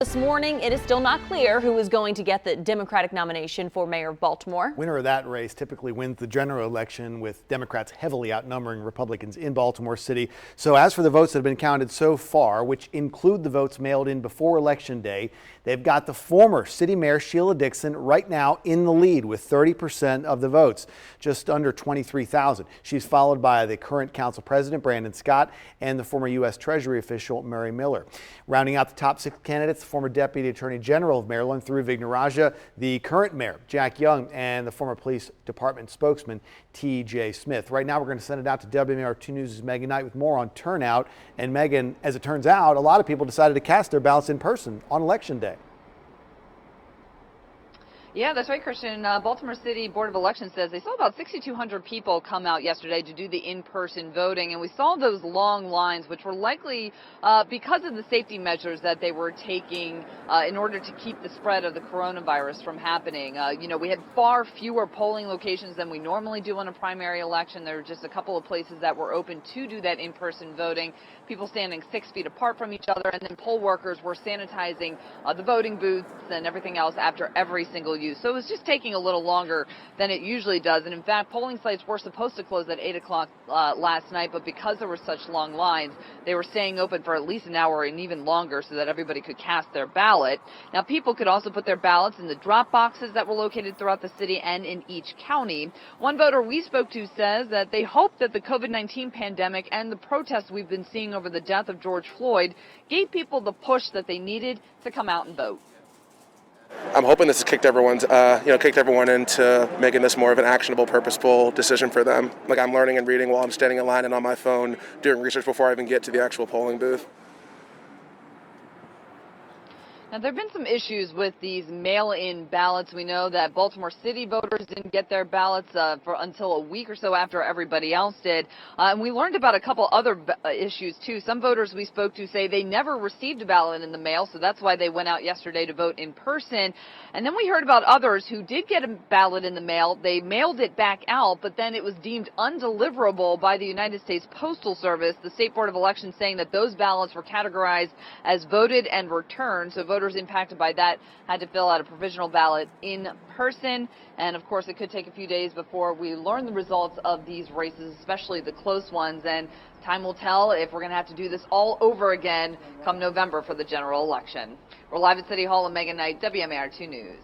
This morning, it is still not clear who is going to get the Democratic nomination for mayor of Baltimore. Winner of that race typically wins the general election, with Democrats heavily outnumbering Republicans in Baltimore City. So as for the votes that have been counted so far, which include the votes mailed in before Election Day, they've got the former city mayor Sheila Dixon right now in the lead with 30% of the votes, just under 23,000. She's followed by the current council president Brandon Scott and the former U.S. Treasury official Mary Miller. Rounding out the top six candidates, former Deputy Attorney General of Maryland, Thuroo Vignarajah, the current mayor, Jack Young, and the former police department spokesman, T.J. Smith. Right now, we're going to send it out to WMAR2 News' Megan Knight with more on turnout. And Megan, as it turns out, a lot of people decided to cast their ballots in person on Election Day. Yeah, that's right, Christian. Baltimore City Board of Elections says they saw about 6,200 people come out yesterday to do the in-person voting, and we saw those long lines, which were likely because of the safety measures that they were taking in order to keep the spread of the coronavirus from happening. We had far fewer polling locations than we normally do on a primary election. There were just a couple of places that were open to do that in-person voting, people standing 6 feet apart from each other, and then poll workers were sanitizing the voting booths and everything else after every single use. So it was just taking a little longer than it usually does. And in fact, polling sites were supposed to close at 8 o'clock last night, but because there were such long lines, they were staying open for at least an hour and even longer so that everybody could cast their ballot. Now, people could also put their ballots in the drop boxes that were located throughout the city and in each county. One voter we spoke to says that they hope that the COVID-19 pandemic and the protests we've been seeing over the death of George Floyd gave people the push that they needed to come out and vote. I'm hoping this has kicked everyone into making this more of an actionable, purposeful decision for them. Like, I'm learning and reading while I'm standing in line and on my phone doing research before I even get to the actual polling booth. Now, there have been some issues with these mail-in ballots. We know that Baltimore City voters didn't get their ballots until a week or so after everybody else did. And we learned about a couple other issues, too. Some voters we spoke to say they never received a ballot in the mail, so that's why they went out yesterday to vote in person. And then we heard about others who did get a ballot in the mail. They mailed it back out, but then it was deemed undeliverable by the United States Postal Service. The State Board of Elections saying that those ballots were categorized as voted and returned, so voters impacted by that had to fill out a provisional ballot in person. And of course, it could take a few days before we learn the results of these races, especially the close ones. And time will tell if we're going to have to do this all over again come November for the general election. We're live at City Hall in Megan Knight, WMAR2 News.